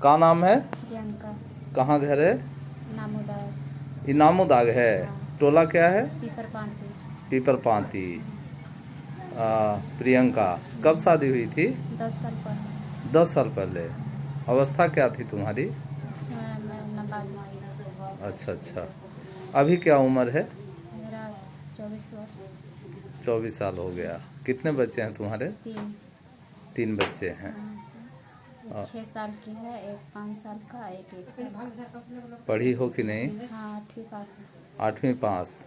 का नाम है? प्रियंका। कहाँ घर है? नामोदाग। इनामोदाग है। हाँ। टोला क्या है? पीपर पांती। पीपर पांती। प्रियंका, कब शादी हुई थी? 10 साल पहले। 10 साल पहले। अवस्था क्या थी तुम्हारी? उस समय मैं नाबालिग थी। अच्छा अच्छा। अभी क्या उम्र है? मेरा 24 वर्ष। 24 साल हो गया। कितने बच्चे हैं तुम्हारे? 3। 3 बच्चे हैं। एक 6 साल की है, एक 5 साल का, एक 1 साल का। पढ़ी हो कि नहीं? हाँ, 8वीं पास है। 8वीं पास।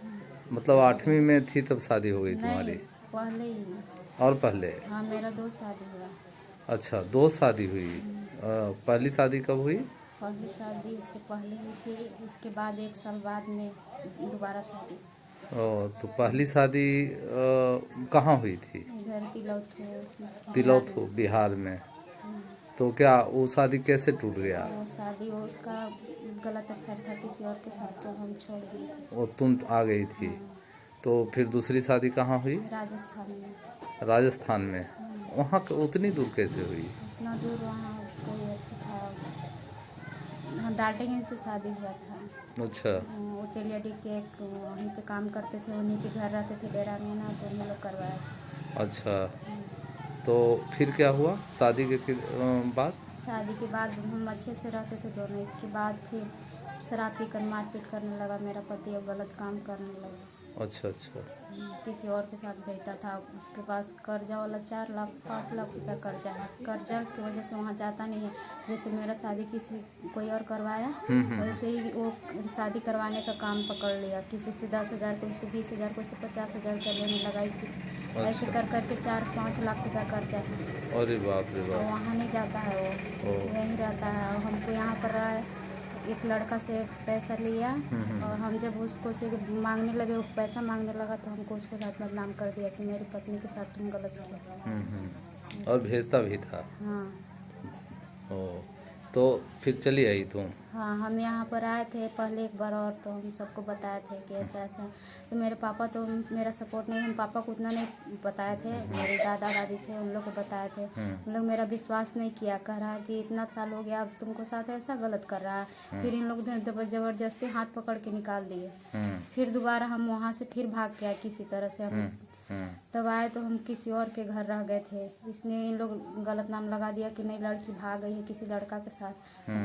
मतलब 8वीं में थी तब शादी हो गई तुम्हारी? नहीं, पहले ही। और पहले? हाँ, मेरा 2 शादी हुआ। अच्छा, 2 शादी हुई। पहली शादी कब हुई? पहली शादी उससे पहले हुई थी, उसके बाद 1 साल बाद में दोबारा शादी। तो पहली शादी कहाँ हुई थी? इधर तिलौथू। तिलौथू, बिहार में। तो क्या वो शादी कैसे टूट गया? वो शादी वो उसका गलत अफेयर था किसी और के साथ, तो हम छोड़ दिए थे। वो तुम आ गई थी। तो फिर दूसरी शादी कहाँ हुई? राजस्थान में। राजस्थान में। वहाँ उतनी दूर कैसे हुई? इतना दूर वहाँ कोई ऐसा था, हाँ, डाल्टनगंज से शादी हुआ था। अच्छा। वो तेलियाडी के एक वहीं पे काम करते थे, उन्हीं के घर रहते थे डेरा में ना, तो उन्हीं लोग करवाया था। अच्छा, तो फिर क्या हुआ शादी के बाद? शादी के बाद हम अच्छे से रहते थे दोनों। इसके बाद फिर शराब पीकर मारपीट करने लगा मेरा पति और गलत काम करने लगा। अच्छा अच्छा। किसी और के साथ भेजता था। उसके पास कर्जा वाला 4 लाख 5 लाख रुपया कर्जा है। कर्जा की वजह से वहाँ जाता नहीं है। जैसे मेरा शादी किसी कोई और करवाया, वैसे ही वो शादी करवाने का काम पकड़ लिया। किसी से 10,000, कोई से 20,000, कोई से 50,000 का लेने लगा। इसी ऐसे कर करके 4-5 लाख रुपया कर्जा है। अरे बाप रे बाप। वहाँ नहीं जाता है, वो यहीं रहता है। और हमको यहाँ पर एक लड़का से पैसा लिया, और हम जब उसको से मांगने लगे, वो पैसा मांगने लगा, तो हमको उसको साथ बदनाम कर दिया कि मेरी पत्नी के साथ तुम गलत किया। और भेजता भी था? हाँ। ओ, तो फिर चली आई तुम? हाँ, हम यहाँ पर आए थे पहले एक बार, और तो हम सबको बताए थे कि ऐसा ऐसा। तो मेरे पापा तो मेरा सपोर्ट नहीं, हम पापा को उतना नहीं बताए थे। मेरे दादा दादी थे, उन लोग को बताए थे। उन लोग मेरा विश्वास नहीं किया, कह रहा कि इतना साल हो गया अब तुमको साथ ऐसा गलत कर रहा है। फिर इन लोग जबरदस्ती हाथ पकड़ के निकाल दिए। फिर दोबारा हम वहाँ से फिर भाग के आए किसी तरह से। हम तब आए तो हम किसी और के घर रह गए थे। इसने इन लोग गलत नाम लगा दिया कि नहीं, लड़की भाग गई है किसी लड़का के साथ।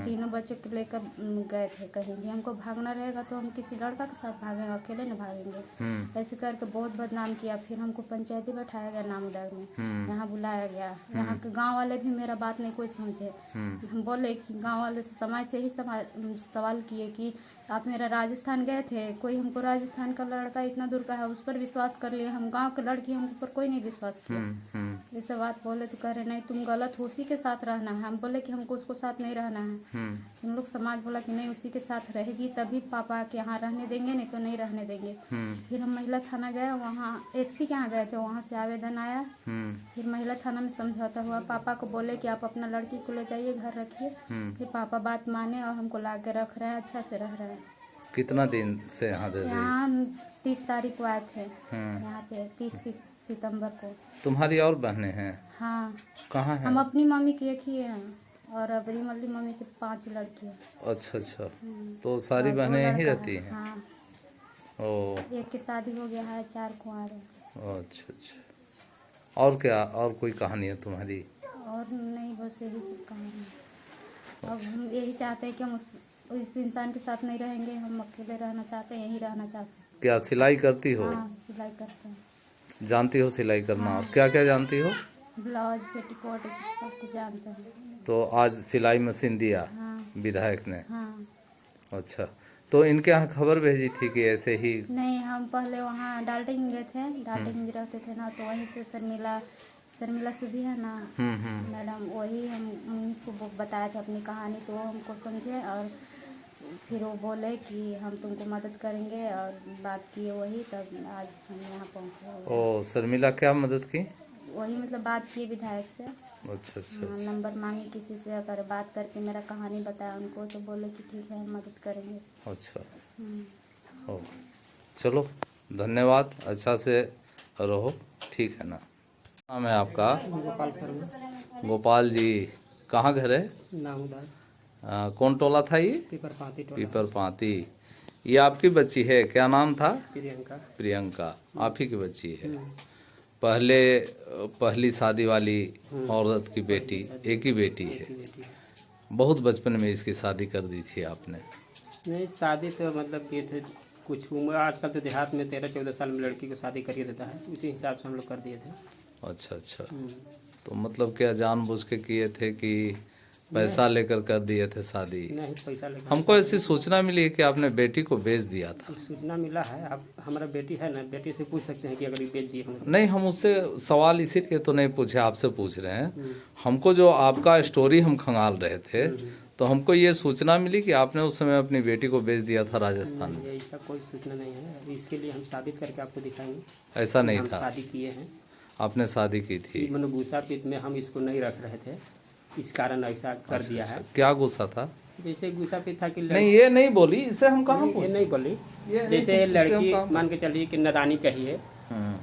तीनों बच्चों को लेकर गए थे कहीं भी। हमको भागना रहेगा तो हम किसी लड़का के साथ भागेंगे, अकेले न भागेंगे। ऐसे करके बहुत बदनाम किया। फिर हमको पंचायती बैठाया गया नामोदाग में, यहाँ बुलाया गया। यहाँ के गाँव वाले भी मेरा बात नहीं कोई समझे। हम बोले कि गाँव वाले से समाज से ही सवाल किए कि आप मेरा राजस्थान गए थे, कोई हमको राजस्थान का लड़का इतना दूर का है उस पर विश्वास कर लिए, हम गांव की लड़की हम पर कोई नहीं विश्वास किया। ये सब बात बोले तो कह रहे नहीं तुम गलत हो, उसी के साथ रहना है। हम बोले कि हमको उसको साथ नहीं रहना है। हम लोग समाज बोला कि नहीं उसी के साथ रहेगी तभी पापा के यहाँ रहने देंगे, नहीं तो नहीं रहने देंगे। फिर हम महिला थाना गए, वहाँ SP के यहाँ गए थे, वहाँ से आवेदन आया। फिर महिला थाना में समझौता हुआ। पापा को बोले कि आप अपना लड़की को ले जाइए, घर रखिए। फिर पापा बात माने और हमको ला के रख रहे हैं, अच्छा से रह रहे हैं। कितना दिन से यहाँ रह रही? यहाँ 30 तारीख को आए थे यहाँ पे, 30 सितंबर को। तुम्हारी और बहनें हैं? हाँ। कहाँ हैं? हम अपनी मम्मी की एक ही हैं, और अबरी मल्ली मम्मी की 5 लड़कियाँ। अच्छा अच्छा। तो सारी बहनें यहीं रहती हैं? हाँ। ओ, एक की शादी हो गया है, 4 कुंवारे। अच्छा अच्छा। और क्या, और कोई कहानी है तुम्हारी? और नहीं, बस यही सब कहानी। अब हम यही चाहते हैं कि हम उस इंसान के साथ नहीं रहेंगे, हम अकेले रहना चाहते हैं, यहीं रहना चाहते हैं। क्या सिलाई करती हो? हाँ, सिलाई करते हैं। जानती हो सिलाई करना? हाँ। और क्या क्या जानती हो? ब्लाउज, पेटीकोट, सब कुछ जानते हैं। तो आज सिलाई मशीन दिया? हाँ। विधायक ने? हाँ। अच्छा, तो इनके यहाँ खबर भेजी थी कि ऐसे ही? नहीं, हम पहले वहाँ डाल्टनगंज गए थे। डाल्टनगंज रहते थे ना, तो वहीं से शर्मिला सुधी है ना मैडम, वही हम उनको बताए थे अपनी कहानी, तो वो हमको समझे और फिर वो बोले कि हम तुमको मदद करेंगे, और बात किए वही, तब आज हम यहाँ पहुँचे। ओ, शर्मिला क्या मदद की? वही मतलब बात किए विधायक से। अच्छा अच्छा। नंबर मांगे किसी से, अगर बात करके मेरा कहानी बताया उनको, तो बोले कि ठीक है हम मदद करेंगे। अच्छा। ओ, चलो धन्यवाद, अच्छा से रहो, ठीक है ना। नाम है आपका? गोपाल शर्मा। गोपाल जी, कहाँ घर है? नामोदाग। कौन टोला था ये? पीपर पाती टोला। पीपर पाती। ये आपकी बच्ची है, क्या नाम था? प्रियंका। प्रियंका आप ही की बच्ची है। पहली शादी वाली औरत की बेटी, एक ही बेटी है। बेटी है। बहुत बचपन में इसकी शादी कर दी थी आपने? नहीं, शादी तो मतलब किए थे कुछ उम्र, आजकल तो देहात में 13-14 साल में लड़की को शादी करिए देता है, उसी हिसाब से हम लोग कर दिए थे। अच्छा अच्छा। तो मतलब क्या जानबूझ के किए थे कि पैसा लेकर कर दिए थे शादी? नहीं, पैसा लेकर। हमको ऐसी सूचना मिली कि आपने बेटी को बेच दिया था। सूचना मिला है, आप हमारा बेटी है ना, बेटी से पूछ सकते हैं कि अगर ये बेच दिए होंगे। नहीं, हम उससे सवाल इसीलिए तो नहीं पूछे, आपसे पूछ रहे हैं। हमको जो आपका स्टोरी हम खंगाल रहे थे, तो हमको ये सूचना मिली कि आपने उस समय अपनी बेटी को बेच दिया था राजस्थान में। ऐसा कोई सूचना नहीं है, अभी इसके लिए हम साबित करके आपको दिखाएंगे। ऐसा नहीं हम था? शादी किए हैं। आपने शादी की थी? मैंने गुस्सा पित में हम इसको नहीं रख रहे थे, इस कारण ऐसा कर दिया है। क्या गुस्सा था? जैसे गुस्सा पित था कि नहीं, ये नहीं बोली, इसे हम कहाँ ये नहीं बोली। ये नहीं जैसे पूछी, इसे लड़की हम कहाँ- मान के चलिए कि नादानी कहिए,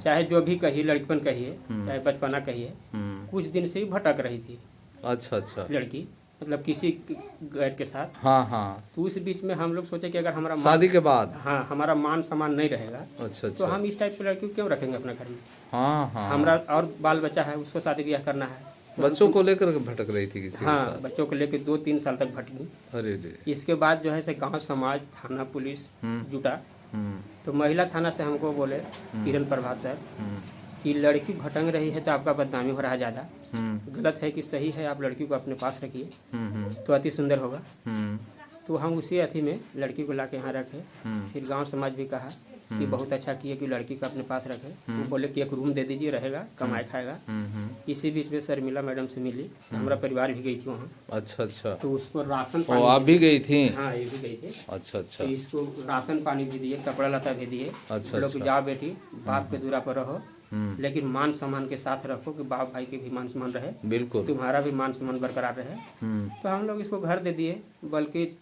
चाहे जो भी कहिए, लड़कपन कहिए, चाहे बचपना कहिए, कुछ दिन से ही भटक रही थी अच्छा अच्छा। लड़की, मतलब किसी गैर के साथ। हाँ हाँ। तो उस बीच में हम लोग सोचे कि अगर हमारा शादी के बाद? हाँ, हमारा मान सम्मान नहीं रहेगा अच्छा तो अच्छा। हम इस टाइप की लड़की को क्यों रखेंगे अपना घर में। हाँ हाँ। हमारा और बाल बच्चा है, उसको शादी ब्याह करना है। बच्चों को लेकर भटक रही थी किसी के हाँ, साथ? बच्चों को लेकर 2-3 साल तक भटकी। अरे रे। इसके बाद जो है से गांव समाज, थाना, पुलिस जुटा। तो महिला थाना से हमको बोले किरण प्रभात सर कि लड़की भटक रही है तो आपका बदनामी हो रहा है ज्यादा, गलत है कि सही है, आप लड़की को अपने पास रखिए तो अति सुंदर होगा। तो हम उसी अथी में लड़की को लाके यहाँ रखे। फिर गांव समाज भी कहा कि बहुत अच्छा किए कि लड़की को अपने पास रखे। वो बोले कि एक रूम दे दीजिए, रहेगा, कमाए खाएगा। इसी बीच में शर्मिला मैडम से मिली, हमारा परिवार भी गई थी वहाँ। अच्छा अच्छा। तो उसको राशन ओ, पानी, आप भी गई थी? हाँ, ये भी गई थी। अच्छा अच्छा। तो इसको राशन पानी भी दिए, कपड़ा लता भी दिए। अच्छा लोग अच्छा। जाओ बेटी, बाप के दूरा पर रहो, लेकिन मान सम्मान के साथ रखो कि बाप भाई के भी मान सम्मान रहे, बिल्कुल। तुम्हारा भी मान सम्मान बरकरार रहे। तो हम लोग इसको घर दे दिए, बल्कि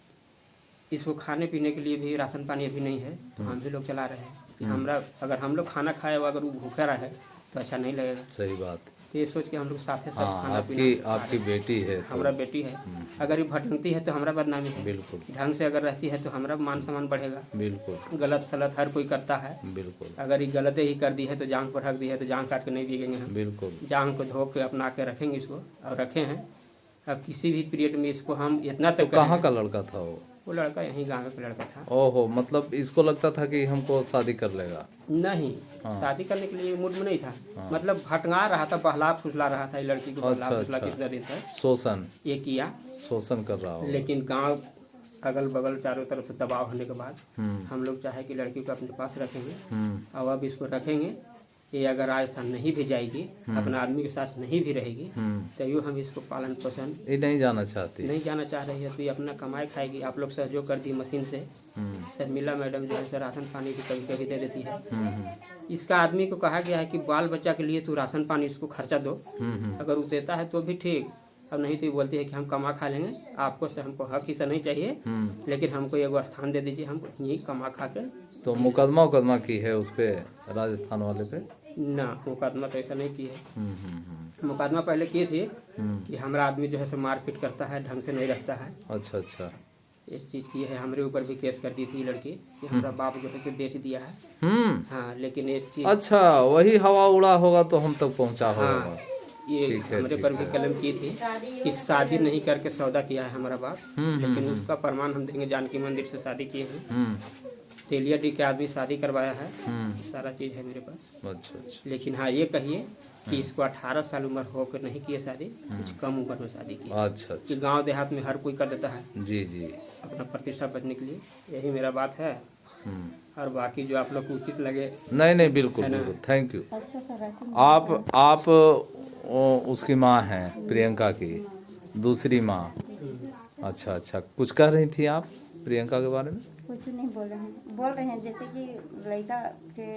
इसको खाने पीने के लिए भी राशन पानी अभी नहीं है, तो हम भी लोग चला रहे हैं कि हमरा अगर हम लोग खाना खाए और अगर वो भूखा रहे तो अच्छा नहीं लगेगा। सही बात। तो ये सोच के हम लोग साथ साथ हाँ, खाना आपकी पीना आपकी बेटी है तो- हमारा बेटी है, अगर ये भटकती है तो हमारा बदनामी है। बिल्कुल ढंग से अगर रहती है तो हमारा मान सम्मान बढ़ेगा। बिल्कुल गलत सलत हर कोई करता है, बिल्कुल अगर ये गलत ही कर दी है तो जांग पर रख दी है तो जांग काट के नहीं बिकेंगे हम। बिल्कुल। जांग को धो के अपना के रखेंगे इसको, और रखे हैं। अब किसी भी पीरियड में इसको हम इतना तो तक कहाँ का लड़का था वो लड़का यहीं गाँव का लड़का था। ओहो, मतलब इसको लगता था कि हमको शादी कर लेगा? नहीं, शादी करने के लिए मूड में नहीं था। मतलब भटका रहा था, बहला फुसला रहा था, ये लड़की को बहला फुसला अच्छा। कितना दिन तक शोषण ये किया। शोषण कर रहा हो। लेकिन गांव अगल बगल चारों तरफ से दबाव होने के बाद हम लोग चाहे कि लड़की को अपने पास रखेंगे, और अब इसको रखेंगे। ये अगर राजस्थान नहीं भी जाएगी, अपना आदमी के साथ नहीं भी रहेगी, तो यूँ हम इसको पालन पोषण ये नहीं जाना चाहती? नहीं जाना चाह रही है, तो ये अपना कमाई खाएगी। आप लोग सहयोग कर दी मशीन से। शर्मिला मैडम जो है राशन पानी भी कभी कभी दे देती है। इसका आदमी को कहा गया है कि बाल बच्चा के लिए तू राशन पानी इसको खर्चा दो, अगर वो देता है तो भी ठीक, अब नहीं तो ये बोलती है कि हम कमा खा लेंगे, आपको से हमको हक हिस्सा नहीं चाहिए, लेकिन हमको एगो स्थान दे दीजिए, हम यही कमा खा के। तो मुकदमा की है उस पे, राजस्थान वाले पे? ना, मुकदमा तो ऐसा नहीं की है। मुकदमा पहले किए थे कि हमारा आदमी जो है से मारपीट करता है, ढंग से नहीं रखता है। अच्छा अच्छा। एक चीज की है, हमारे ऊपर भी केस कर दी थी लड़की कि हमारा बाप जो है से बेच दिया है। हाँ, लेकिन एक चीज, अच्छा, वही हवा उड़ा होगा तो हम तक पहुंचा होगा। हाँ, ये हमारे पर भी कलम की थी कि शादी नहीं करके सौदा किया है हमारा बाप, लेकिन उसका प्रमाण हम देंगे। जानकी मंदिर से शादी किए हैं, तेलिया डी के आदमी शादी करवाया है, सारा चीज है मेरे पास। अच्छा अच्छा। लेकिन हाँ, ये कहिए कि इसको 18 साल उम्र होकर नहीं किए शादी, कुछ कम उम्र में शादी की। अच्छा कि अच्छा। गांव देहात में हर कोई कर देता है जी जी। अपना प्रतिष्ठा बचने के लिए। यही मेरा बात है, और बाकी जो आप लोग को उचित लगे। नहीं नहीं, बिल्कुल बिल्कुल, थैंक यू। आप उसकी माँ हैं, प्रियंका की दूसरी माँ। अच्छा अच्छा, कुछ कह रही थी आप प्रियंका के बारे में? कुछ नहीं बोल रहे हैं जैसे कि लड़का के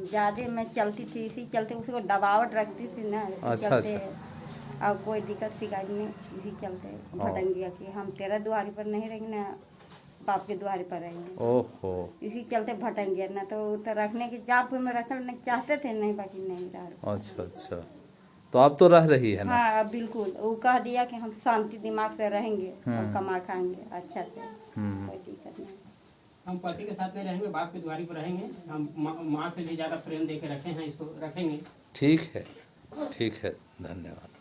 ज्यादा मैं चलती थी, इसी चलते उसको दबावट रखती थी ना। अच्छा चलते अच्छा। अब कोई दिक्कत शिकायत नहीं, इसी चलते भटक गया कि हम तेरा दुआरी पर नहीं रहेंगे ना, बाप के द्वारे पर रहेंगे। ओहो। इसी चलते भटक गया ना, तो रखने के जाप में रखना चाहते थे, नहीं बाकी नहीं रहा। अच्छा अच्छा। तो अब तो रह रही है ना? हाँ बिल्कुल, वो कह दिया कि हम शांति दिमाग से रहेंगे और कमा खाएंगे अच्छा से, कोई दिक्कत नहीं। हम पति के साथ नहीं रहेंगे, बाप की दुआरी पर रहेंगे। हम माँ से भी ज्यादा प्रेम दे के रखे हैं, इसको रखेंगे। ठीक है, ठीक है, धन्यवाद।